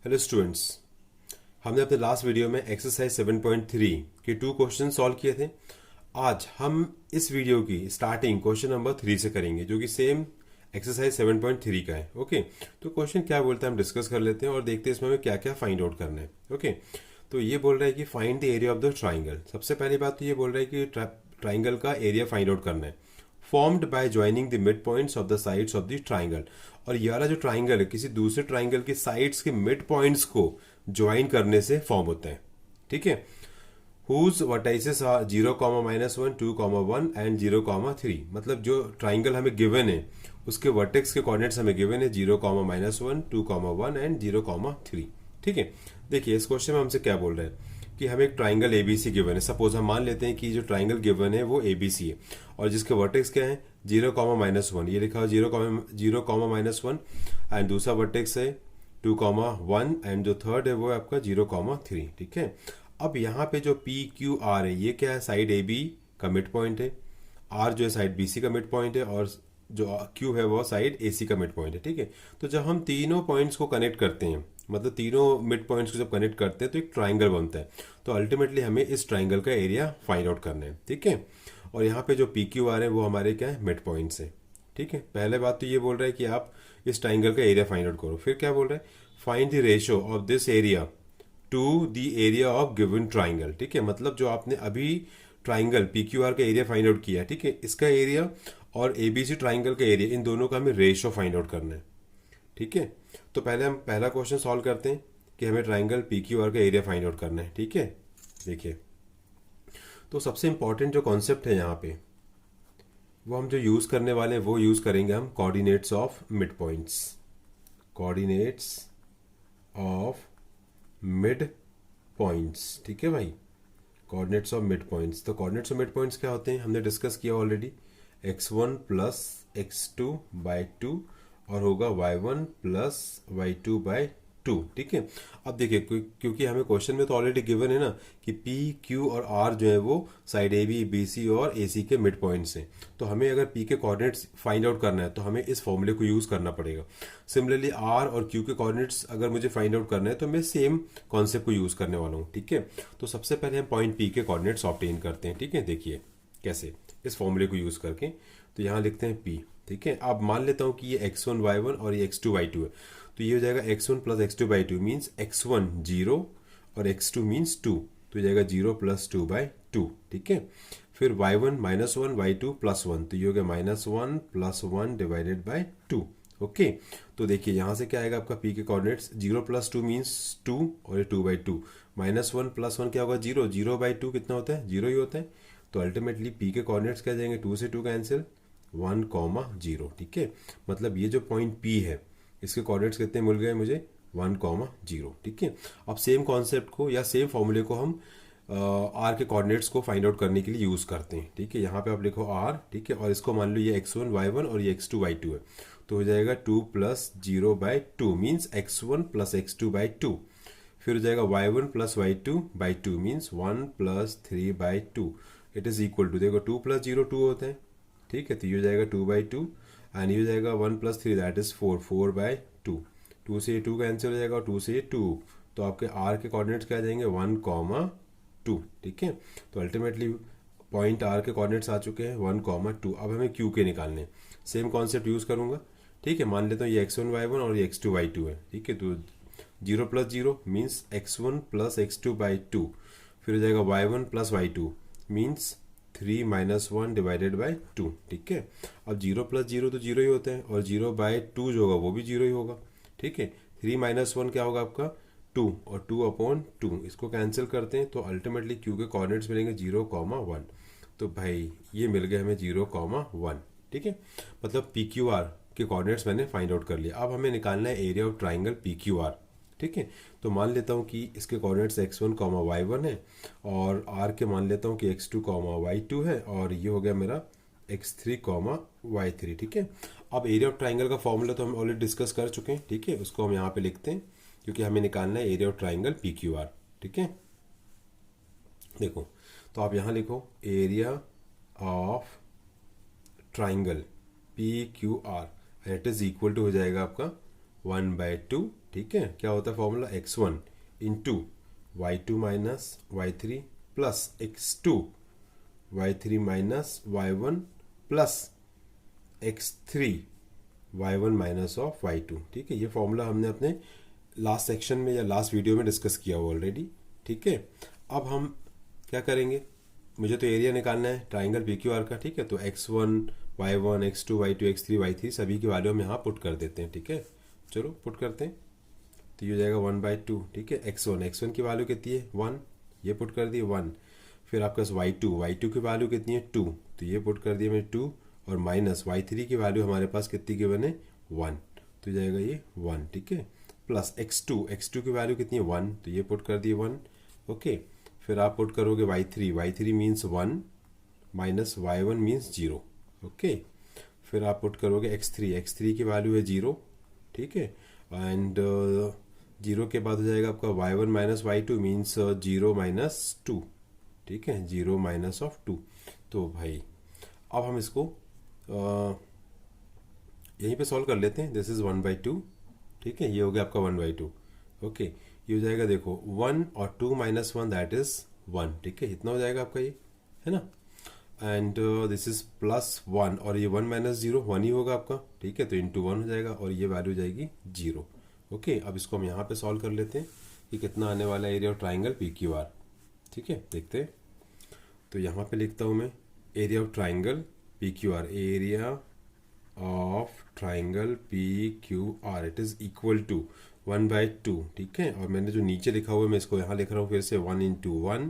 Hello students, हमने अपने last video में एक्सरसाइज 7.3 के 2 क्वेश्चन सॉल्व किए थे। आज हम इस वीडियो की स्टार्टिंग क्वेश्चन नंबर 3 से करेंगे, जो कि सेम एक्सरसाइज 7.3 का है। ओके, तो क्वेश्चन क्या बोलता है हम डिस्कस कर लेते हैं और देखते हैं इसमें हमें क्या क्या फाइंड आउट करना है। ओके, तो ये बोल रहा है कि find the area of the triangle. सबसे पहली बात तो ये बोल रहा है कि ट्राइंगल का एरिया फाइंड आउट करना है, formed by joining the mid points of the sides of the triangle. और ये वाला जो ट्राइंगल है किसी दूसरे ट्राइंगल के साइड्स के मिड पॉइंट्स को ज्वाइन करने से फॉर्म होता है। ठीक है, हुज वर्टाइसेस आर 0, -1, 2, 1 एंड 0, 3। मतलब जो ट्राइंगल हमें गिवन है उसके वर्टेक्स के कोऑर्डिनेट्स हमें गिवन है 0, -1, 2, 1 एंड 0, 3। ठीक है, देखिए इस क्वेश्चन में हमसे क्या बोल रहे हैं कि हमें एक ट्राइंगल एबीसी गिवन है। सपोज हम मान लेते हैं कि जो ट्राइंगल गिवन है वो एबीसी है और जिसके वर्टेक्स क्या है 0, -1, ये लिखा हो 0, -1 एंड दूसरा वर्टेक्स है 2, 1 एंड जो थर्ड है वो है आपका 0, 3। ठीक है, अब यहाँ पे जो पी क्यू आर है ये क्या है, साइड ए बी का मिड पॉइंट है, आर जो है साइड बी सी का मिड पॉइंट है और जो क्यू है वो साइड ए सी का मिड पॉइंट है। ठीक है, तो जब हम तीनों पॉइंट्स को कनेक्ट करते हैं, मतलब तीनों मिड पॉइंट्स को जब कनेक्ट करते हैं तो एक ट्राइंगल बनता है। तो अल्टीमेटली हमें इस ट्राइंगल का एरिया फाइंड आउट करना है। ठीक है, और यहाँ पे जो पी क्यू आर है वो हमारे क्या है, मिड पॉइंट्स है। ठीक है, पहले बात तो ये बोल रहा है कि आप इस ट्राइंगल का एरिया फाइंड आउट करो। फिर क्या बोल रहा है, find the ratio of this area to the area of given triangle. ठीक है, मतलब जो आपने अभी ट्राइंगल पी क्यू आर का एरिया फाइंड आउट किया है, ठीक है, इसका एरिया और एबीसी ट्राइंगल का एरिया, इन दोनों का हमें रेशियो फाइंड आउट करना है। ठीक है, तो पहले हम पहला क्वेश्चन सॉल्व करते हैं कि हमें ट्राइंगल पी क्यू आर का एरिया फाइंड आउट करना है। ठीक है, देखिए तो सबसे इंपॉर्टेंट जो कॉन्सेप्ट है यहाँ पे वो हम जो यूज़ करने वाले हैं वो यूज़ करेंगे हम coordinates of mid points. Coordinates of mid points. ठीक है भाई, कोऑर्डिनेट्स ऑफ मिड पॉइंट्स। तो कोऑर्डिनेट्स ऑफ मिड पॉइंट्स क्या होते हैं हमने डिस्कस किया ऑलरेडी, x1 प्लस x2/2 और होगा y1 प्लस y2/2। ठीक है, अब देखिए क्योंकि हमें क्वेश्चन में तो ऑलरेडी गिवन है ना कि p q और r जो है वो side A B B C और ए सी के मिड पॉइंट्स हैं। तो हमें अगर p के कोऑर्डिनेट्स फाइंड आउट करना है तो हमें इस फॉर्मूले को यूज़ करना पड़ेगा। सिमिलरली r और q के कोऑर्डिनेट्स अगर मुझे फाइंड आउट करना है तो मैं सेम कॉन्सेप्ट को यूज़ करने वाला हूँ। ठीक है, तो सबसे पहले हम पॉइंट p के कोऑर्डिनेट्स ऑब्टेन करते हैं। ठीक है, देखिए कैसे, इस फॉर्मूले को यूज़ करके। तो यहाँ लिखते हैं p। ठीक है, अब मान लेता हूँ कि ये x1 y1 और ये x2 y2 है, तो ये हो जाएगा x1 plus x2/2 means x1 0 और x2 मीन्स 2, तो ये जाएगा 0 प्लस 2/2। ठीक है, फिर y1 -1 y2 प्लस 1, तो ये हो गया -1 प्लस 1 डिवाइडेड बाय 2। ओके, तो देखिए यहाँ से क्या आएगा आपका p के कोऑर्डिनेट्स 0 प्लस 2 मीन्स 2 और ये 2/2, -1 प्लस 1 क्या होगा 0, 0/2 कितना होता है 0 ही होता है। तो अल्टीमेटली p के कोऑर्डिनेट्स क्या जाएंगे, 2 से 2 कैंसिल, 1, 0। ठीक है, मतलब ये जो पॉइंट p है इसके कोऑर्डिनेट्स कितने मिल गए मुझे, 1, 0। ठीक है, अब सेम कॉन्सेप्ट को या सेम फॉर्मूले को हम आर के कोऑर्डिनेट्स को फाइंड आउट करने के लिए यूज़ करते हैं। ठीक है, यहाँ पे आप लिखो आर। ठीक है, और इसको मान लो ये x1 y1 और ये x2 y2 है, तो हो जाएगा 2 plus 0/2 means x1 plus x2/2। फिर हो जाएगा y1 plus y2/2 means 1 plus 3/2। It is equal to, देखो 2 प्लस 0 2 होता है। ठीक है, तो ये हो जाएगा 2/2 एंड ये हो जाएगा 1 प्लस 3 दैट इज 4/2। 2 से 2 कैंसिल हो जाएगा और 2 से 2, तो आपके आर के कोऑर्डिनेट्स क्या आ जाएंगे 1, 2। ठीक है, तो अल्टीमेटली पॉइंट आर के कोऑर्डिनेट्स आ चुके हैं 1, 2। अब हमें क्यू के निकालने हैं, सेम कॉन्सेप्ट यूज़ करूँगा। ठीक है, मान लेता हूँ ये x1 y1 और ये x2 y2 है। ठीक है, तो 0 plus 0 means x1 plus x2/2, फिर हो जाएगा y1 plus y2 means 3 - 1 divided by 2। ठीक है, अब 0 प्लस 0 तो 0 ही होता है और 0/2 जो होगा वो भी 0 ही होगा। ठीक है, 3 - 1 क्या होगा आपका 2 और 2/2, इसको कैंसिल करते हैं तो अल्टीमेटली क्यू के कोऑर्डिनेट्स मिलेंगे 0, 1। तो भाई ये मिल गए हमें 0, 1। ठीक है, मतलब पी क्यू आर के कोऑर्डिनेट्स मैंने फाइंड आउट कर लिया। अब हमें निकालना है area of triangle P Q R. ठीक है, तो मान लेता हूँ कि इसके कोऑर्डिनेट्स x1, y1 है और r के मान लेता हूँ कि x2, y2 है और ये हो गया मेरा x3, y3। ठीक है, अब एरिया ऑफ ट्राइंगल का फॉर्मूला तो हम ऑलरेडी डिस्कस कर चुके हैं। ठीक है, उसको हम यहाँ पे लिखते हैं क्योंकि हमें निकालना है area of triangle P Q R. ठीक है, देखो तो आप यहाँ लिखो area of triangle P Q R, it is equal to हो जाएगा आपका 1/2, ठीक है। क्या होता है formula, x1 into y2 minus y3 plus x2 y3 minus y1 plus x3 y1 minus of y2, ठीक है। ये फॉर्मूला हमने अपने लास्ट सेक्शन में या लास्ट वीडियो में डिस्कस किया हुआ ऑलरेडी, ठीक है। अब हम क्या करेंगे, मुझे तो एरिया निकालना है ट्राइंगल PQR का, ठीक है। तो x1 y1 x2 y2 x3 y3 सभी की वैल्यू हम यहाँ पुट कर देते हैं, ठीक है। चलो पुट करते हैं, तो ये हो जाएगा 1/2, ठीक है। x1 की वैल्यू कितनी है 1, ये पुट कर दिए 1। फिर आपका y2 की वैल्यू कितनी है 2, तो ये पुट कर दिया मैंने 2, और माइनस y3 की वैल्यू हमारे पास कितनी गिवन है 1, तो जाएगा ये 1, ठीक है। प्लस x2 की वैल्यू कितनी है 1, तो ये पुट कर दिए 1, ओके। फिर आप पुट करोगे y3 means 1 minus y1 means 0, okay. फिर आप पुट करोगे x3 की वैल्यू है 0, ठीक है। एंड 0 के बाद हो जाएगा आपका y1 minus y2 means 0 minus 2, ठीक है, 0 माइनस ऑफ 2। तो भाई अब हम इसको यहीं पे सॉल्व कर लेते हैं। दिस इज 1/2, ठीक है। ये हो गया आपका 1/2, ओके। ये हो जाएगा देखो 1 और 2 माइनस 1 दैट इज 1, ठीक है। इतना हो जाएगा आपका ये, है ना। एंड दिस इज प्लस 1 और ये 1 माइनस 0 1 ही होगा आपका, ठीक है। तो इंटू 1 हो जाएगा और ये वैल्यू जाएगी 0, ओके। अब इसको हम यहाँ पे सॉल्व कर लेते हैं कि कितना आने वाला है एरिया ऑफ ट्राइंगल PQR, ठीक है। देखते हैं, तो यहाँ पे लिखता हूँ मैं area of triangle PQR, area of triangle PQR it is equal to 1/2, ठीक है। और मैंने जो नीचे लिखा हुआ है मैं इसको यहाँ लिख रहा हूँ फिर से 1 इंटू 1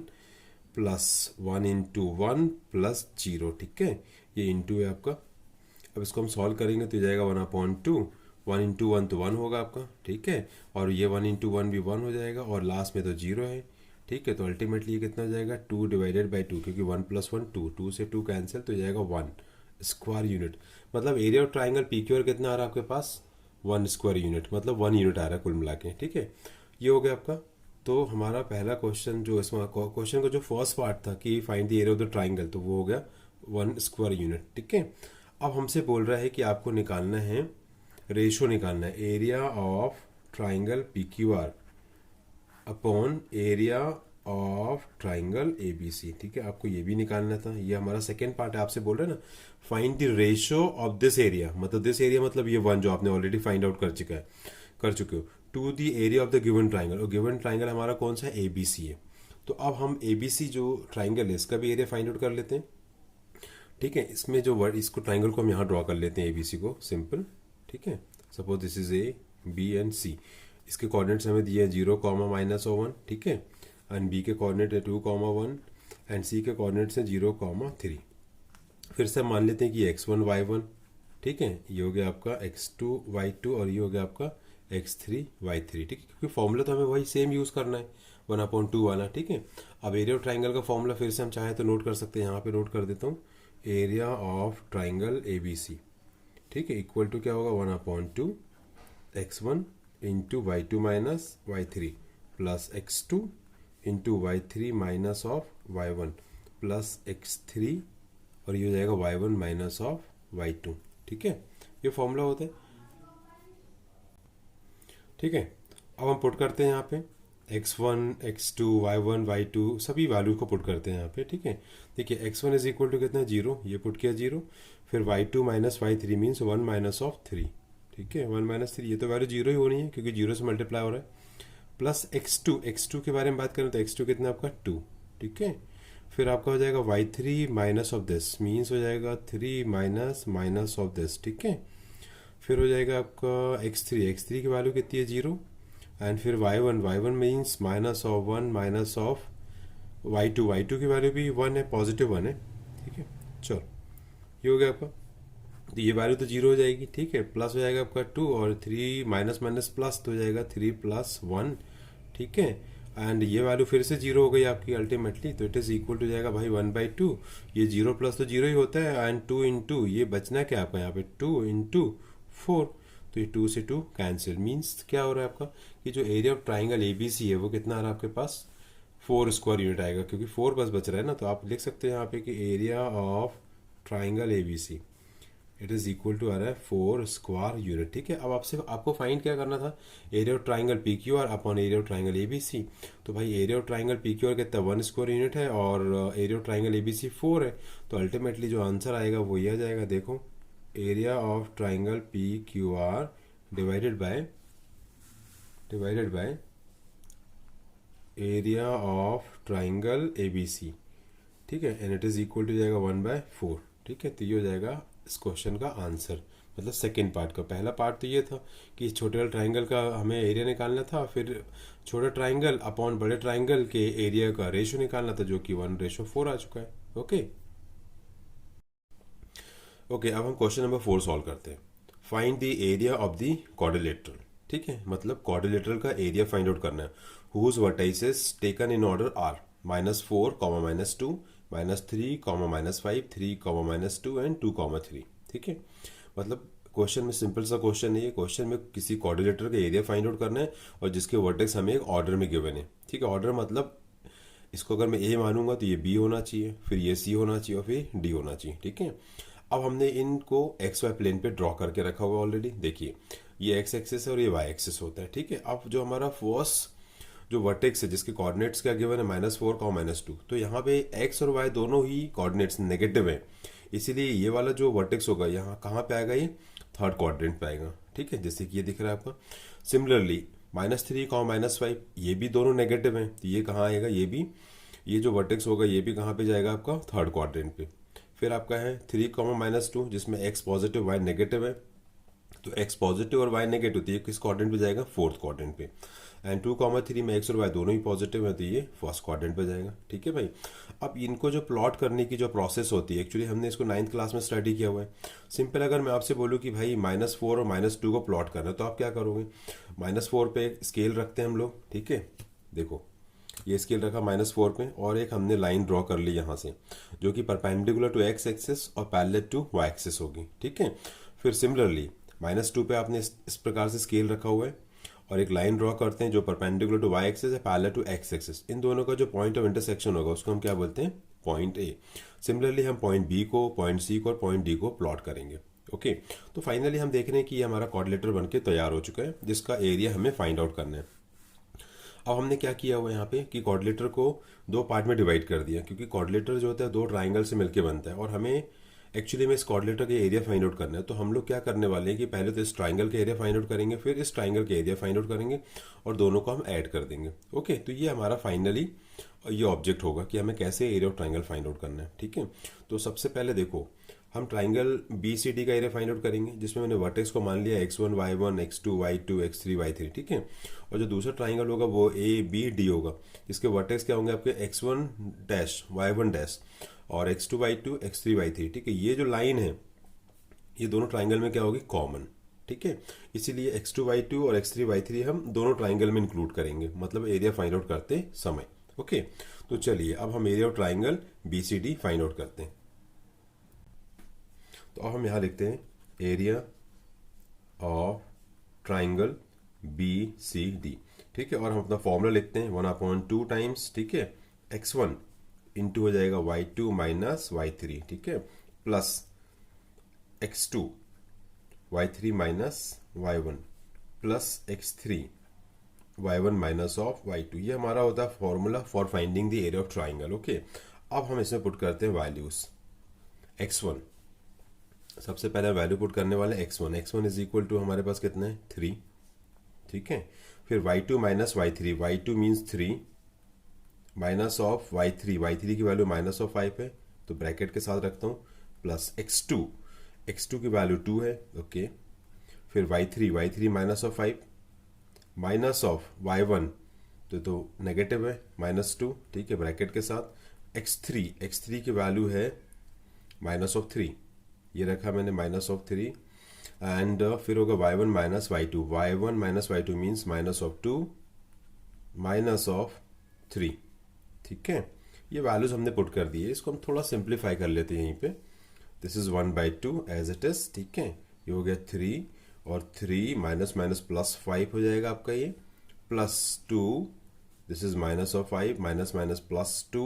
प्लस 1 इंटू 1 प्लस 0, ठीक है। ये इंटू है आपका। अब इसको हम सॉल्व करेंगे तो जाएगा 1/2, 1 इंटू 1 तो 1 होगा आपका, ठीक है। और ये 1 इंटू 1 भी 1 हो जाएगा और लास्ट में तो 0 है, ठीक है। तो अल्टीमेटली ये कितना हो जाएगा 2 डिवाइडेड बाई 2, क्योंकि 1 प्लस 1 2, 2 से 2 कैंसिल, तो जाएगा 1 स्क्वायर यूनिट। मतलब एरिया ऑफ ट्राइंगल PQR कितना आ रहा है आपके पास 1 स्क्वायर यूनिट, मतलब 1 यूनिट आ रहा है कुल मिला के, ठीक है। ये हो गया आपका। तो हमारा पहला क्वेश्चन जो इसमें क्वेश्चन का जो फर्स्ट पार्ट था कि find the area of the triangle, तो वो हो गया 1 स्क्वायर यूनिट, ठीक है। अब हमसे बोल रहा है कि आपको निकालना है रेशो, निकालना है area of triangle PQR upon area of triangle ABC, ठीक है। आपको ये भी निकालना था, ये हमारा सेकेंड पार्ट है। आपसे बोल रहे हैं ना find the ratio of this area, मतलब दिस एरिया मतलब ये 1 जो आपने ऑलरेडी फाइंड आउट कर चुके हो, to the area of the given triangle. और गिवन ट्राइंगल हमारा कौन सा है ABC है। तो अब हम ABC जो ट्राइंगल है इसका भी एरिया फाइंड आउट कर लेते हैं, ठीक है। इसमें जो वर्ड इसको ट्राइंगल को हम यहाँ ड्रॉ कर लेते हैं ABC को सिंपल, ठीक है। Suppose this is A B and C। इसके कोऑर्डिनेट्स हमें दिए हैं 0, -1, ठीक है। एंड B के कोऑर्डिनेट है 2, 1 एंड C के कोऑर्डिनेट्स हैं 0, 3। फिर से मान लेते हैं कि x1 y1, ठीक है। ये हो गया आपका x2 y2 और ये हो गया आपका x3 y3, ठीक है। क्योंकि फॉर्मूला तो हमें वही सेम यूज़ करना है 1/2 वाला, ठीक है। अब एरिया ऑफ ट्राइंगल का फॉर्मूला फिर से हम चाहे तो नोट कर सकते हैं, यहाँ पे नोट कर देता हूँ एरिया ऑफ ट्राइंगल ABC, ठीक है, इक्वल टू क्या होगा 1/2 x1 into y2 minus y3 plus x2 into y3 minus of y1 plus x3 और ये हो जाएगा y1 माइनस ऑफ y2, ठीक है। ये फॉर्मूला होता है, ठीक है। अब हम पुट करते हैं यहाँ पे x1 x2 y1 y2 सभी वैल्यू को पुट करते हैं यहाँ पे, ठीक है। देखिए x1 इज इक्वल टू कितना 0, ये पुट किया 0। फिर y2 minus y3 means 1 minus of 3, ठीक है। 1 माइनस 3, ये तो वैल्यू 0 ही होनी है क्योंकि 0 से मल्टीप्लाई हो रहा है। प्लस x2 के बारे में बात करें तो x2 कितना आपका 2, ठीक है। फिर आपका हो जाएगा y3 minus of this means हो जाएगा 3 माइनस ऑफ दिस, ठीक है। फिर हो जाएगा आपका x3 की वैल्यू कितनी है 0 एंड फिर y1 means minus of 1 minus of y2 की वैल्यू भी 1 है, पॉजिटिव 1 है, ठीक है। चलो ये हो गया आपका। तो ये वैल्यू तो 0 हो जाएगी, ठीक है। प्लस हो जाएगा आपका 2 और 3 माइनस प्लस तो हो जाएगा 3 प्लस 1, ठीक है। एंड ये वैल्यू फिर से 0 हो गई आपकी अल्टीमेटली, तो इट इज इक्वल टू जाएगा भाई 1/2। ये 0 प्लस तो 0 ही होता है एंड 2 इंटू ये बचना क्या आपका यहाँ पे 2 इंटू 4, तो ये 2 से 2 कैंसिल। मीन्स क्या हो रहा है आपका कि जो एरिया ऑफ ट्राइंगल ABC है वो कितना आ रहा है आपके पास 4 स्क्वायर यूनिट आएगा, क्योंकि 4 बस बच रहा है ना। तो आप लिख सकते हैं यहाँ पे कि area of triangle ABC it is equal to आ रहा है 4 स्क्वायर यूनिट। ठीक है, अब आपसे आपको फाइंड क्या करना था, area of triangle P Q R upon area of triangle A B C. तो भाई area of triangle P Q R कितना 1 स्क्वायर यूनिट है और area of triangle A B C 4 है। तो अल्टीमेटली जो आंसर आएगा वो ये आ जाएगा, देखो area of triangle P Q R divided by area of triangle A B C. ठीक है, and it is equal to जाएगा 1/4। ठीक है, तो ये हो जाएगा इस क्वेश्चन का आंसर, मतलब सेकेंड पार्ट का। पहला पार्ट तो ये था कि छोटे वाले ट्राइंगल का हमें एरिया निकालना था, फिर छोटा ट्राइंगल अपॉन बड़े ट्राइंगल के एरिया का रेशो निकालना था, जो कि 1/4 आ चुका है। ओके ओके, अब हम क्वेश्चन नंबर 4 सॉल्व करते हैं। Find the area of the quadrilateral. ठीक है, मतलब क्वाड्रिलेटरल का एरिया फाइंड आउट करना है। Whose vertices taken in order are -4, -2, -3, -5, 3, -2 and 2, 3। ठीक है, मतलब क्वेश्चन में सिंपल सा क्वेश्चन है ये। क्वेश्चन में किसी क्वाड्रिलेटरल का एरिया फाइंड आउट करना है और जिसके वर्टेक्स हमें एक ऑर्डर में गिवन है। ठीक है, ऑर्डर मतलब इसको अगर मैं ए मानूंगा तो ये बी होना चाहिए, फिर ये सी होना चाहिए और फिर डी होना चाहिए। ठीक है, अब हमने इनको एक्स वाई प्लेन पे ड्रॉ करके रखा हुआ ऑलरेडी। देखिए ये एक्स एक्सिस है और ये वाई एक्सिस होता है। ठीक है, अब जो हमारा फर्स्ट जो वर्टेक्स है जिसके कोऑर्डिनेट्स क्या गिवन है -4, -2, तो यहाँ पे एक्स और वाई दोनों ही कोऑर्डिनेट्स नेगेटिव हैं, इसीलिए ये वाला जो वर्टेक्स होगा यहाँ कहाँ पे आएगा, ये थर्ड क्वाड्रेंट पे आएगा। ठीक है, जैसे कि ये दिख रहा है आपका। सिमिलरली -3, -5 ये भी दोनों नेगेटिव हैं, तो ये कहाँ आएगा, ये भी, ये जो वर्टेक्स होगा ये भी कहाँ पे जाएगा आपका थर्ड क्वाड्रेंट पे। फिर आपका है 3, -2 जिसमें एक्स पॉजिटिव वाई नेगेटिव है, तो एक्स पॉजिटिव और वाई नेगेटिव, तो ये किस क्वाड्रेंट पे जाएगा, फोर्थ क्वाड्रेंट पे। एंड 2, 3 में एक्स और वाई दोनों ही पॉजिटिव है, तो ये फर्स्ट क्वाड्रेंट पे जाएगा। ठीक है भाई, अब इनको जो प्लॉट करने की जो प्रोसेस होती है, एक्चुअली हमने इसको 9th क्लास में स्टडी किया हुआ है। सिंपल अगर मैं आपसे बोलूँ कि भाई -4 और -2 को प्लॉट करना है, तो आप क्या करोगे, -4 पे एक स्केल रखते हैं हम लोग। ठीक है, देखो ये स्केल रखा -4 पे और एक हमने लाइन ड्रॉ कर ली यहाँ से, जो कि परपेंडिकुलर टू एक्स एक्सिस और पैरेलल टू वाई एक्सिस होगी। ठीक है, फिर सिमिलरली -2 पे आपने इस प्रकार से स्केल रखा हुआ है और एक लाइन ड्रॉ करते हैं जो परपेंडिकुलर टू वाई एक्सिस है, पैरेलल टू एक्स एक्सिस। इन दोनों का जो पॉइंट ऑफ इंटरसेक्शन होगा उसको हम क्या बोलते हैं, पॉइंट ए। सिमिलरली हम पॉइंट बी को, पॉइंट सी को और पॉइंट डी को प्लॉट करेंगे। ओके, तो फाइनली हम देख रहे हैं कि ये हमारा क्वाड्रिलेटरल बनके तैयार हो चुका है, जिसका एरिया हमें फाइंड आउट करना है। अब हमने क्या किया हुआ यहाँ पे कि क्वाड्रिलेटर को दो पार्ट में डिवाइड कर दिया, क्योंकि क्वाड्रिलेटर जो होता है दो ट्राइंगल से मिलकर बनता है और हमें एक्चुअली में इस क्वाड्रिलेटर के एरिया फाइंड आउट करना है। तो हम लोग क्या करने वाले हैं कि पहले तो इस ट्राइंगल के एरिया फाइंड आउट करेंगे, फिर इस ट्राइंगल के एरिया फाइंड आउट करेंगे और दोनों को हम ऐड कर देंगे। ओके, तो ये हमारा फाइनली ये ऑब्जेक्ट होगा कि हमें कैसे area of triangle find out करना है। ठीक है, तो सबसे पहले देखो हम ट्राइंगल बी सी डी का एरिया फाइंड आउट करेंगे, जिसमें मैंने वर्टेक्स को मान लिया x1, y1, x2, y2, x3, y3। ठीक है, और जो दूसरा ट्राइंगल होगा वो ए बी डी होगा, जिसके वर्टेक्स क्या होंगे आपके x1 डैश, y1 डैश और x2, y2, x3, y3। ठीक है, ये जो लाइन है ये दोनों ट्राइंगल में क्या होगी, कॉमन। ठीक है, इसीलिए x2, y2 और x3, y3 हम दोनों ट्राइंगल में इंक्लूड करेंगे, मतलब एरिया फाइंड आउट करते समय। ओके, तो चलिए अब हम area of triangle B C D find out करते हैं। तो अब हम यहाँ लिखते हैं area of triangle B C D. ठीक है, और हम अपना फॉर्मूला लिखते हैं 1/2 टाइम्स, ठीक है, x1 इंटू हो जाएगा y2 माइनस y3। ठीक है, plus x2 y3 minus y1 plus x3 y1 minus of y2। ये हमारा होता है formula for finding the area of triangle. Okay, अब हम इसमें पुट करते हैं वैल्यूज। x1 सबसे पहले वैल्यू पुट करने वाले x1 इज इक्वल टू हमारे पास कितना है 3। ठीक है, फिर y2 minus y3, y2 means 3 minus of y3 की वैल्यू माइनस ऑफ 5 है, तो ब्रैकेट के साथ रखता हूँ, प्लस x2 की वैल्यू 2 है। ओके, फिर y3 minus of 5 minus of y1 तो नेगेटिव है -2। ठीक है, ब्रैकेट के साथ x3 की वैल्यू है माइनस ऑफ 3, ये रखा मैंने माइनस ऑफ 3 एंड फिर होगा y1 minus y2 means minus of 2 minus of 3। ठीक है, ये वैल्यूज हमने पुट कर दिए, इसको हम थोड़ा सिंप्लीफाई कर लेते हैं यहीं पे। This is 1/2 as it is. ठीक है, ये हो गया 3 और 3 माइनस माइनस प्लस 5 हो जाएगा आपका, ये plus 2, this is minus of 5 minus minus plus 2।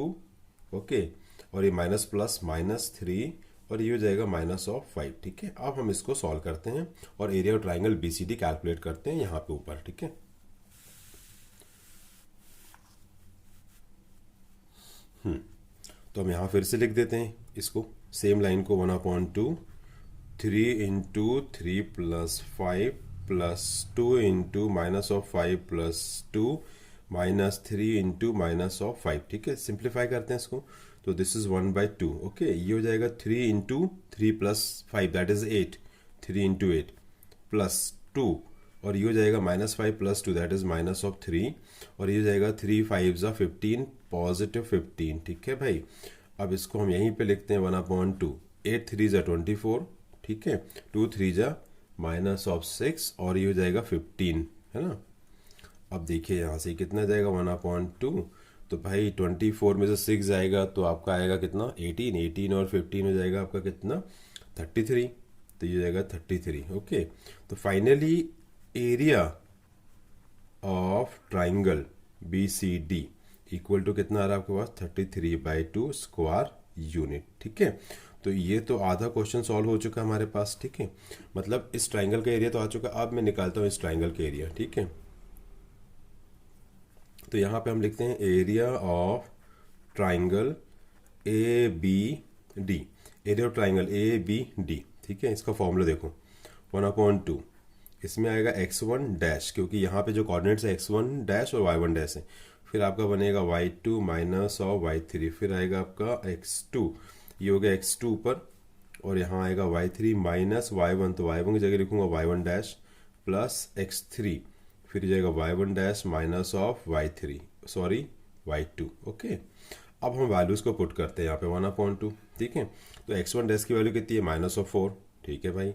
Okay, और ये माइनस प्लस -3 और ये हो जाएगा -5। ठीक है, अब हम इसको सॉल्व करते हैं और area of triangle BCD calculate करते हैं यहाँ पे ऊपर। ठीक है, तो हम यहाँ फिर से लिख देते हैं इसको, सेम लाइन को 1/2 3 into 3 plus 5 plus 2 into -5 plus 2 -3 into -5। ठीक है, सिंप्लीफाई करते हैं इसको, तो दिस इज 1/2। ओके, ये हो जाएगा 3 into 3 plus 5 that is 8, 3 into 8 plus 2, और ये हो जाएगा -5 प्लस 2 दैट इज -3, और ये हो जाएगा 3 5 15 पॉजिटिव 15। ठीक है भाई, अब इसको हम यहीं पे लिखते हैं 1/2, 8 3 जा 24। ठीक है, 2 3 जा -6, और ये हो जाएगा 15, है ना। अब देखिए यहाँ से कितना जाएगा 1/2, तो भाई 24 में से 6 जाएगा तो आपका आएगा कितना 18, 18 और 15 हो जाएगा आपका कितना 33, तो ये जाएगा 33। ओके, तो finally area of triangle BCD equal to कितना आ रहा है आपके पास 33/2 स्क्वायर यूनिट। ठीक है, तो ये तो आधा क्वेश्चन सॉल्व हो चुका है हमारे पास। ठीक है, मतलब इस ट्राइंगल का एरिया तो आ चुका है। अब मैं निकालता हूँ इस ट्राइंगल का एरिया। ठीक है, तो यहाँ पे हम लिखते हैं area of triangle ABD, area of triangle ABD। ठीक है, इसका फॉर्मूला देखो 1/2, इसमें आएगा x1 डैश, क्योंकि यहाँ पे जो कोऑर्डिनेट्स है x1 डैश और y1 डैश है। फिर आपका बनेगा y2 माइनस और y3, फिर आएगा आपका x2, ये हो गया x2 ऊपर, और यहाँ आएगा y3 माइनस y1, तो y1 की जगह लिखूंगा y1 डैश प्लस x3, फिर जाएगा y1 dash minus of y3, sorry y2। Okay, अब हम वैल्यूज को पुट करते हैं यहाँ पे 1/2। ठीक है, तो x1 डैश की वैल्यू कितनी है -4। ठीक है भाई,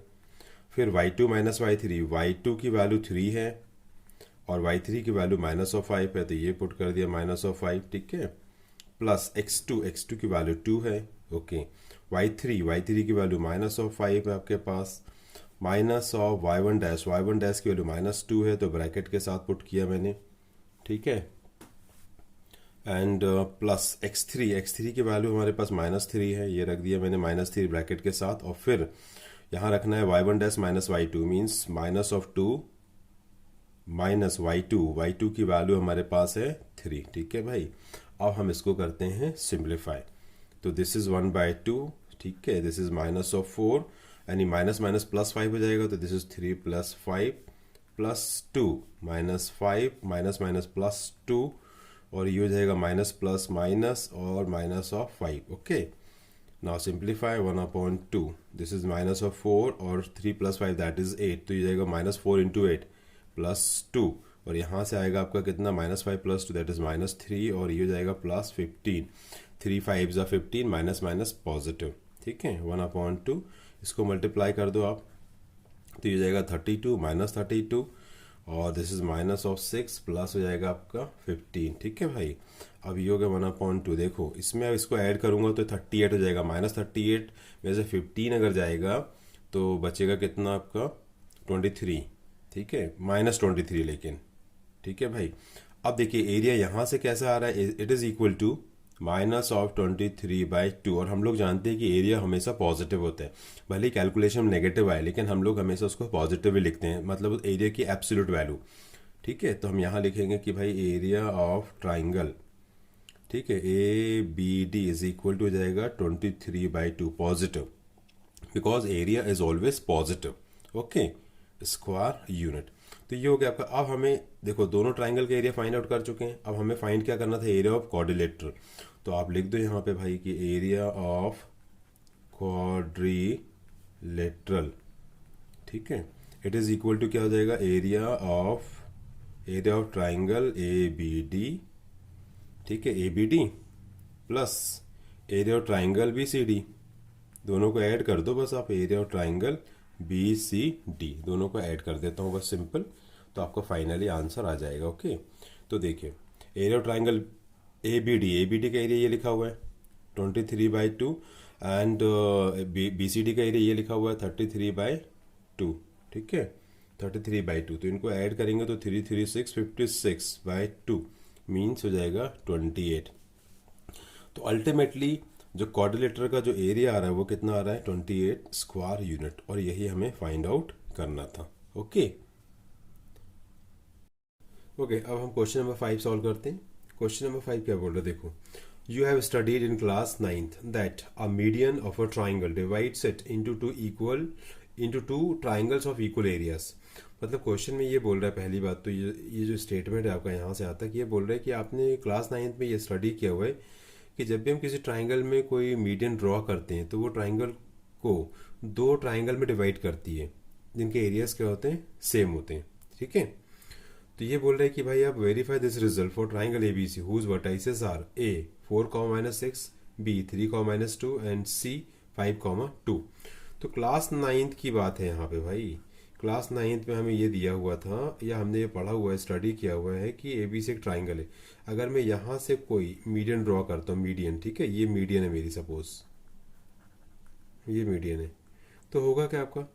फिर y2 माइनस y3, y2 की वैल्यू 3 है और y3 की वैल्यू -5 है, तो ये पुट कर दिया -5। ठीक है, प्लस x2 की वैल्यू 2 है। ओके, y3 की वैल्यू -5 है आपके पास, माइनस ऑफ y1 डैश की वैल्यू -2 है, तो ब्रैकेट के साथ पुट किया मैंने। ठीक है, एंड प्लस x3 की वैल्यू हमारे पास -3 है, ये रख दिया मैंने -3 ब्रैकेट के साथ, और फिर यहाँ रखना है y1 dash minus y2 means -2 minus y2 की वैल्यू हमारे पास है 3। ठीक है भाई, अब हम इसको करते हैं सिंप्लीफाई, तो दिस इज 1/2। ठीक है, दिस इज -4, यानी माइनस माइनस प्लस 5 हो जाएगा, तो this is 3 plus 5 plus 2 -5 minus minus plus 2, और ये हो जाएगा माइनस प्लस माइनस और minus of 5। Okay, now simplify 1/2, this is -4 और 3 प्लस 5 दैट इज 8, तो ये जाएगा -4 इंटू 8 प्लस 2, और यहाँ से आएगा आपका कितना -5 प्लस 2 दैट इज -3, और ये हो जाएगा प्लस 15, 3 5 जा 15, माइनस माइनस पॉजिटिव। ठीक है, 1/2, इसको मल्टीप्लाई कर दो आप, तो ये जाएगा 32 माइनस 32, और दिस इज -6 प्लस हो जाएगा आपका 15। ठीक है भाई, अब ये हो गया 1/2। देखो इसमें अब इसको ऐड करूंगा तो 38 हो जाएगा, -38 में से 15 अगर जाएगा तो बचेगा कितना आपका 23। ठीक है, -23 लेकिन। ठीक है भाई, अब देखिए एरिया यहाँ से कैसा आ रहा है, इट इज इक्वल टू -23/2, और हम लोग जानते हैं कि एरिया हमेशा पॉजिटिव होता है, भले ही कैलकुलेशन नेगेटिव आए लेकिन हम लोग हमेशा उसको पॉजिटिव ही लिखते हैं, मतलब एरिया की एब्सोल्यूट वैल्यू। ठीक है, तो हम यहाँ लिखेंगे कि भाई एरिया ऑफ ट्राइंगल, ठीक है, ABD इज इक्वल टू हो जाएगा 23/2 positive, because area is always positive. Okay, square unit, तो ये हो गया आपका। अब हमें देखो दोनों ट्राइंगल का एरिया फाइंड आउट कर चुके हैं, अब हमें फाइंड क्या करना था, एरिया ऑफ क्वाड्रिलेटरल। तो आप लिख दो यहाँ पे भाई कि एरिया ऑफ क्वाड्रिलेटरल, ठीक है, इट इज इक्वल टू क्या हो जाएगा, एरिया ऑफ ट्राइंगल ABD, ठीक है, ABD plus area of triangle BCD, दोनों को ऐड कर दो बस आप, एरिया ऑफ ट्राइंगल BCD दोनों को ऐड कर देता हूँ बस सिंपल, तो आपका फाइनली आंसर आ जाएगा। ओके, तो देखिए एरिया ऑफ ट्राइंगल ABD का एरिया ये लिखा हुआ है 23/2, एंड BCD का एरिया ये लिखा हुआ है 33/2। ठीक है, 33/2, तो इनको ऐड करेंगे तो 3 3 6 56/2 मीन्स हो जाएगा 28। तो अल्टीमेटली जो क्वाड्रिलेटरल का जो एरिया आ रहा है वो कितना आ रहा है 28 स्क्वायर यूनिट, और यही हमें फाइंड आउट करना था। ओके ओके, अब हम क्वेश्चन नंबर 5 सॉल्व करते हैं। क्वेश्चन नंबर 5 क्या बोल रहा है, देखो। You have studied in class 9th that a median of a triangle divides it into two triangles of equal areas. मतलब क्वेश्चन में ये बोल रहा है, पहली बात तो ये जो स्टेटमेंट है आपका यहाँ से आता है कि ये बोल रहा है कि आपने क्लास 9th में ये स्टडी किया हुआ है कि जब भी हम किसी ट्राइंगल में कोई मीडियन ड्रॉ करते हैं तो वो ट्राइंगल को दो ट्राइंगल में डिवाइड करती है जिनके एरियाज क्या होते हैं, सेम होते हैं। ठीक है, तो ये बोल रहे हैं कि भाई आप verify this result for triangle ABC whose vertices are A 4, -6, B 3, -2 and C 5, 2। तो क्लास 9th की बात है यहाँ पे भाई। क्लास 9th में हमें ये दिया हुआ था या हमने ये पढ़ा हुआ है, स्टडी किया हुआ है कि एबीसी एक ट्राइंगल है। अगर मैं यहाँ से कोई मीडियन ड्रॉ करता हूँ, मीडियन, ठीक है, ये मीडियन है मेरी, सपोज ये मीडियन है, तो होगा क्या आपका,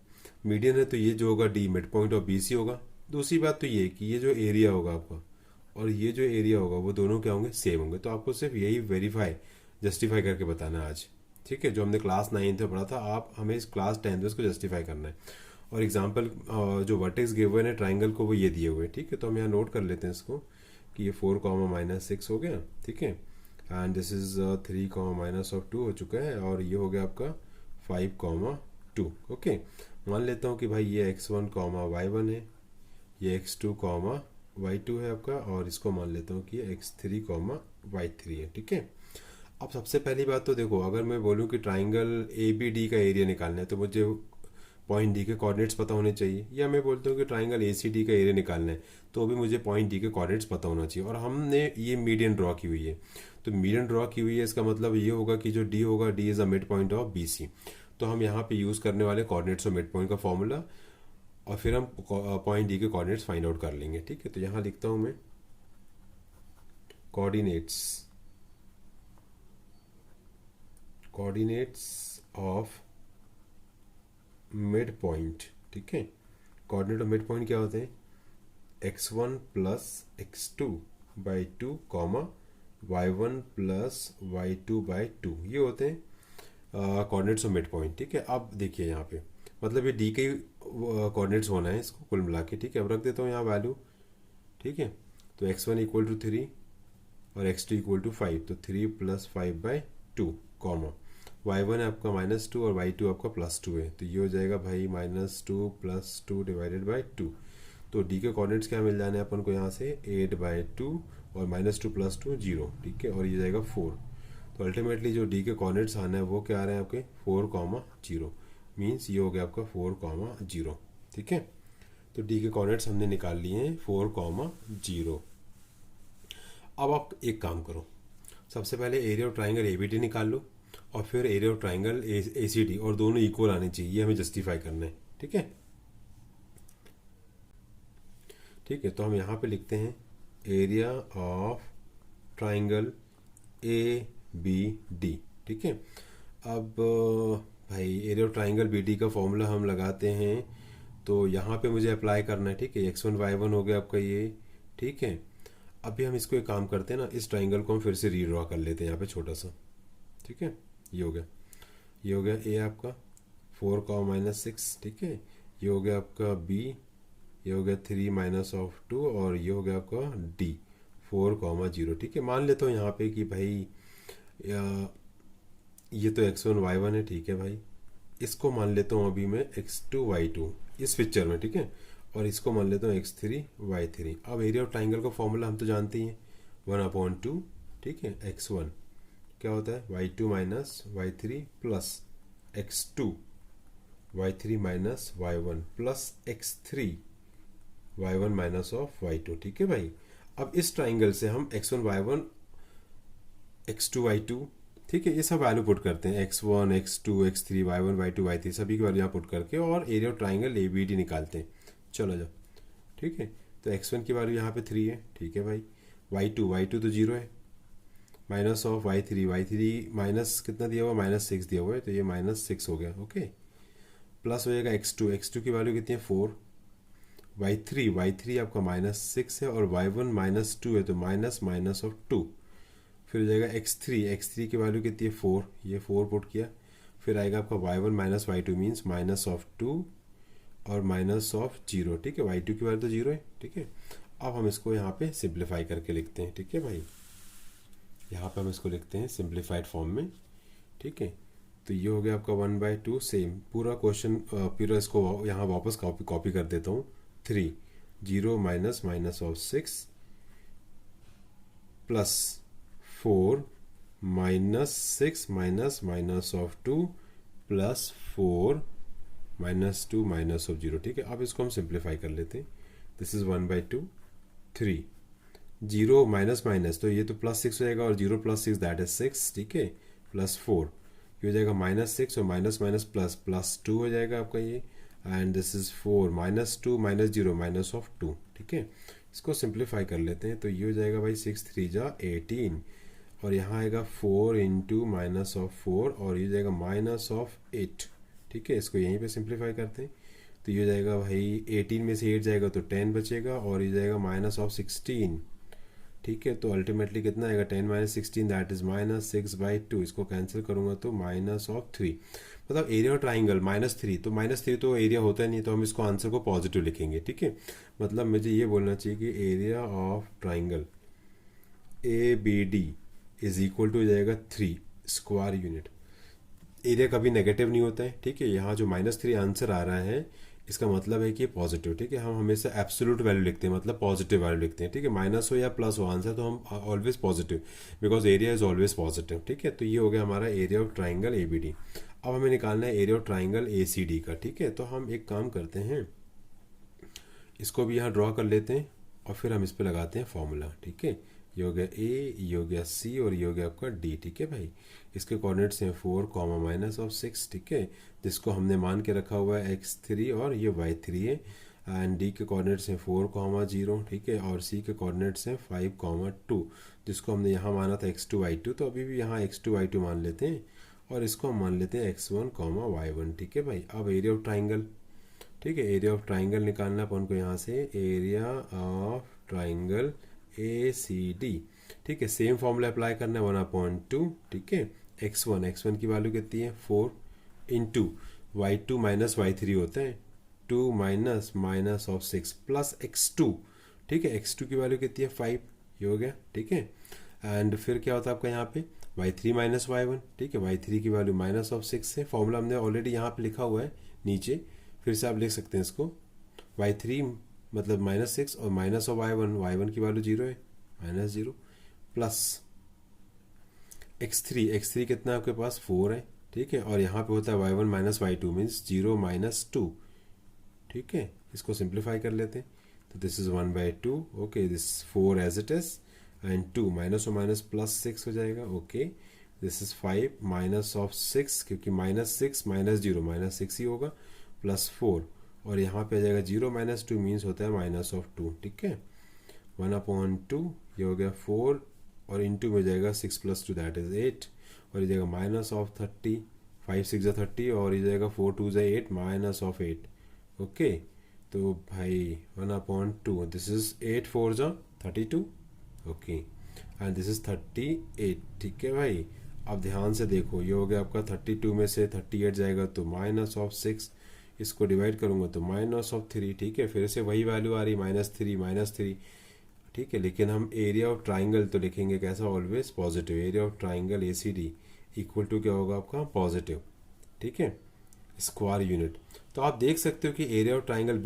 मीडियन है तो ये जो होगा D midpoint of B C होगा। दूसरी बात तो ये कि ये जो एरिया होगा आपका और ये जो एरिया होगा वो दोनों क्या होंगे, सेम होंगे। तो आपको सिर्फ यही वेरीफाई जस्टिफाई करके बताना है आज। ठीक है, जो हमने क्लास 9th में पढ़ा था, आप हमें इस क्लास 10th में इसको जस्टिफाई करना है। और एग्जाम्पल जो वर्टेक्स गिवन है ट्राइंगल को वो ये दिए हुए हैं। ठीक है, तो हम यहाँ नोट कर लेते हैं इसको कि ये 4, -6 हो गया। ठीक है, एंड दिस इज 3, -2 हो चुका है, और ये हो गया आपका 5, 2। ओके, मान लेता हूँ कि भाई ये x1, y1 है, ये x2, y2 है आपका, और इसको मान लेता हूँ कि x3, y3 है। ठीक है, अब सबसे पहली बात तो देखो, अगर मैं बोलूँ कि ट्राइंगल ए बी डी का एरिया निकालना है तो मुझे पॉइंट डी के कोऑर्डिनेट्स पता होने चाहिए, या मैं बोलता हूँ कि ट्राइंगल ए सी डी का एरिया निकालना है तो भी मुझे पॉइंट डी के कोऑर्डिनेट्स पता होना चाहिए। और हमने ये मीडियन ड्रॉ की हुई है, तो मीडियन ड्रॉ की हुई है इसका मतलब ये होगा कि जो डी होगा, D is a midpoint of B C. तो हम यहाँ पे यूज़ करने वाले कोऑर्डिनेट्स और मिड पॉइंट का फॉर्मूला, और फिर हम पॉइंट डी के कोऑर्डिनेट्स फाइंड आउट कर लेंगे। ठीक है, तो यहाँ लिखता हूँ मैं कोऑर्डिनेट्स ऑफ मिड पॉइंट। ठीक है, कोऑर्डिनेट ऑफ मिड पॉइंट क्या होते हैं, x1 + x2/2, y1 + y2/2, ये होते हैं कोऑर्डिनेट्स ऑफ मिड पॉइंट। ठीक है, अब देखिए यहाँ पे मतलब ये डी के कोऑर्डिनेट्स होना है इसको कुल मिला के। ठीक है, अब रख देता हूँ यहाँ वैल्यू। ठीक है, तो x1 = 3 और x2 = 5, तो 3 + 5/2, y1 है आपका -2 और y2 आपका +2 है, तो ये हो जाएगा भाई -2 + 2 / 2। तो डी के कोऑर्डिनेट्स क्या मिल जाने अपन को यहाँ से 8/2 और -2 + 2 0। ठीक है, और ये जाएगा 4। तो अल्टीमेटली जो डी के कोऑर्डिनेट्स आना है वो क्या आ रहे हैं आपके 4, 0, मीन्स ये हो गया आपका 4, 0। ठीक है, तो डी के कोऑर्डिनेट्स हमने निकाल लिए हैं 4, 0। अब आप एक काम करो, सबसे पहले एरिया ऑफ ट्राइंगल एबीडी निकाल लो, और फिर एरिया ऑफ ट्राइंगल एसीडी, और दोनों इक्वल आने चाहिए, ये हमें जस्टिफाई करना है। ठीक है, ठीक है, तो हम यहाँ पे लिखते हैं area of triangle A B D. ठीक है, अब भाई area of triangle B D का फॉर्मूला हम लगाते हैं, तो यहाँ पे मुझे अप्लाई करना है। ठीक है, x1 y1 हो गया आपका ये। ठीक है, अभी हम इसको एक काम करते हैं ना, इस ट्राइंगल को हम फिर से रीड्रॉ कर लेते हैं यहाँ पे छोटा सा। ठीक है, ये हो गया, ये हो गया ए आपका 4, -6। ठीक है, ये हो गया आपका बी, ये हो गया 3 - 2, और ये हो गया आपका डी 4, 0। ठीक है, मान लेता हूँ यहाँ पे कि भाई ये तो x1 y1 है। ठीक है भाई, इसको मान लेता हूँ अभी मैं x2 y2 इस पिक्चर में। ठीक है, और इसको मान लेता हूँ x3 y3। अब एरिया ऑफ ट्राइंगल का फॉर्मूला हम तो जानते ही हैं 1/2। ठीक है, x1 क्या होता है y2 - y3 plus x2 y3 - y1 plus x3 y1 - y2। ठीक है भाई, अब इस ट्राइंगल से हम x1 y1 x2 y2, ठीक है, ये सब वैल्यू पुट करते हैं, x1 x2 x3 y1 y2 y3 सभी की वैल्यू यहाँ पुट करके, और area of triangle A B D निकालते हैं। चलो जाओ। ठीक है, तो x1 की वैल्यू यहाँ पे 3 है। ठीक है भाई, y2 तो 0 है, -y3 माइनस कितना दिया हुआ, -6 दिया हुआ है, तो ये -6 हो गया। ओके, प्लस हो जाएगा x2 की वैल्यू कितनी है 4, y3 आपका -6 है, और y1 -2 है, तो माइनस ऑफ 2, फिर हो जाएगा x3 की वैल्यू कितनी है 4, ये 4 पुट किया। फिर आएगा आपका y1 minus y2 means minus of 2 और माइनस ऑफ 0, ठीक है। y2 की वैल्यू तो 0 है, ठीक है। अब हम इसको यहाँ पे सिंप्लीफाई करके लिखते हैं, ठीक है भाई। यहाँ पे हम इसको लिखते हैं सिंप्लीफाइड फॉर्म में, ठीक है। तो ये हो गया आपका 1/2। सेम पूरा क्वेश्चन पूरा इसको यहाँ वापस कॉपी कर देता हूँ। 3 0 minus minus of 6 plus 4 minus 6 minus minus of 2 plus 4 minus 2 minus of 0, ठीक है। अब इसको हम सिंप्लीफाई कर लेते हैं। This is 1/2। 3 0 माइनस माइनस, तो ये तो प्लस 6 हो जाएगा और 0 प्लस 6 दैट इज 6, ठीक है। प्लस 4 ये हो जाएगा माइनस 6 और माइनस माइनस प्लस प्लस 2 हो जाएगा आपका ये। And this is 4 minus 2 minus 0 minus of 2, ठीक है। इसको सिंप्लीफाई कर लेते हैं। तो ये हो जाएगा भाई 6 3 जा 18 और यहाँ आएगा 4 इंटू माइनस ऑफ 4 और ये हो जाएगा माइनस ऑफ 8, ठीक है। इसको यहीं पे सिंप्लीफाई करते हैं। तो ये हो जाएगा भाई 18 में से 8 जाएगा तो 10 बचेगा और ये जाएगा माइनस ऑफ 16, ठीक है। तो अल्टीमेटली कितना आएगा 10 माइनस 16 दैट इज माइनस 6/2। इसको कैंसिल करूंगा तो माइनस ऑफ 3, मतलब एरिया ऑफ ट्राइंगल -3। तो -3 तो एरिया होता नहीं, तो हम इसको आंसर को पॉजिटिव लिखेंगे, ठीक है। मतलब मुझे ये बोलना चाहिए कि area of triangle ABD is equal to हो जाएगा 3 स्क्वायर यूनिट। एरिया कभी नेगेटिव नहीं होता है, ठीक है। यहाँ जो -3 आंसर आ रहा है इसका मतलब है कि पॉजिटिव, ठीक है। हम हमेशा एब्सोल्यूट वैल्यू लिखते हैं, मतलब पॉजिटिव वैल्यू लिखते हैं, ठीक है। माइनस हो या प्लस हो आंसर, तो हम always positive, because area is always positive, ठीक है। तो ये हो गया हमारा एरिया ऑफ ट्राइंगल ABD। अब हमें निकालना है एरिया ऑफ ट्राइंगल ACD का, ठीक है। तो हम एक काम करते हैं, इसको भी यहाँ ड्रॉ कर लेते हैं और फिर हम इस पर लगाते हैं फॉर्मूला, ठीक है। ये हो गया A, ये हो गया C और ये हो गया आपका D, ठीक है भाई। इसके कोऑर्डिनेट्स हैं 4 माइनस ऑफ 6, ठीक है, जिसको हमने मान के रखा हुआ है x3 और ये y3 है। एंड D के कोऑर्डिनेट्स हैं 4, 0, ठीक है। और C के कोऑर्डिनेट्स हैं 5, 2, जिसको हमने यहाँ माना था x2 y2, तो अभी भी यहाँ x2 y2 मान लेते हैं और इसको हम मान लेते हैं x1, y1, ठीक है भाई। अब एरिया ऑफ ट्राइंगल, ठीक है, एरिया ऑफ ट्राइंगल निकालना अपन को यहाँ से, एरिया ऑफ ट्राइंगल ACD, ठीक है। सेम फॉर्मूला अप्लाई करना है 1/2, ठीक है। x1 की वैल्यू कितनी है 4 इंटू y2 माइनस y3 होता है 2 minus minus of 6 plus x2, ठीक है। x2 की वैल्यू कितनी है 5, ये हो गया, ठीक है। एंड फिर क्या होता है आपका यहाँ पे y3 माइनस y1, ठीक है। y3 की वैल्यू माइनस ऑफ 6 है, फॉर्मूला हमने ऑलरेडी यहाँ पे लिखा हुआ है नीचे, फिर से आप लिख सकते हैं इसको। y3 मतलब -6 और माइनस ऑफ y1 की वैल्यू 0 है, -0 प्लस x3 कितना है आपके पास 4 है, ठीक है। और यहाँ पे होता है y1 minus y2 means 0 minus 2, ठीक है। इसको सिंप्लीफाई कर लेते हैं। तो this is 1/2, okay. This 4 as it is and 2 minus और माइनस प्लस 6 हो जाएगा, okay. This is 5 minus of 6, क्योंकि -6 माइनस 0 -6 ही होगा, प्लस 4 और यहाँ पे आ जाएगा 0 माइनस 2 मीन्स होता है माइनस ऑफ 2, ठीक है। 1/2 ये हो गया 4 और इंटू में हो जाएगा 6 प्लस 2 दैट इज 8 और ये जाएगा माइनस ऑफ 30, 5 6 जा 30 और ये जाएगा 4 2 जा 8 माइनस ऑफ 8, ओके। तो भाई 1/2 दिस इज 8 4 जा 32, ओके। एंड दिस इज 38, ठीक है भाई। अब ध्यान से देखो, ये हो गया आपका 32 में से 38 जाएगा तो माइनस ऑफ 6, इसको डिवाइड करूंगा तो माइनस ऑफ 3, ठीक है। फिर से वही वैल्यू आ रही -3, ठीक है। लेकिन हम एरिया ऑफ ट्राइंगल तो लिखेंगे कैसा, always positive. Area of triangle ACD equal to क्या होगा आपका पॉजिटिव, ठीक है, स्क्वायर यूनिट। तो आप देख सकते हो कि area of triangle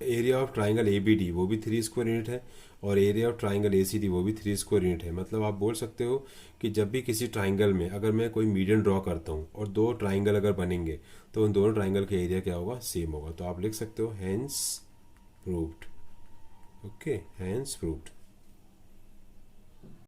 area of triangle ABD वो भी 3 स्क्वायर यूनिट है और एरिया ऑफ ट्राइंगल ACD वो भी 3 स्क्वायर यूनिट है। मतलब आप बोल सकते हो कि जब भी किसी ट्राइंगल में अगर मैं कोई मीडियन ड्रॉ करता हूँ और 2 ट्राइंगल अगर बनेंगे तो उन दोनों ट्राइंगल का एरिया क्या होगा, सेम होगा। तो आप लिख सकते हो हैंस प्रूव्ड, ओके, हैंस प्रूव्ड।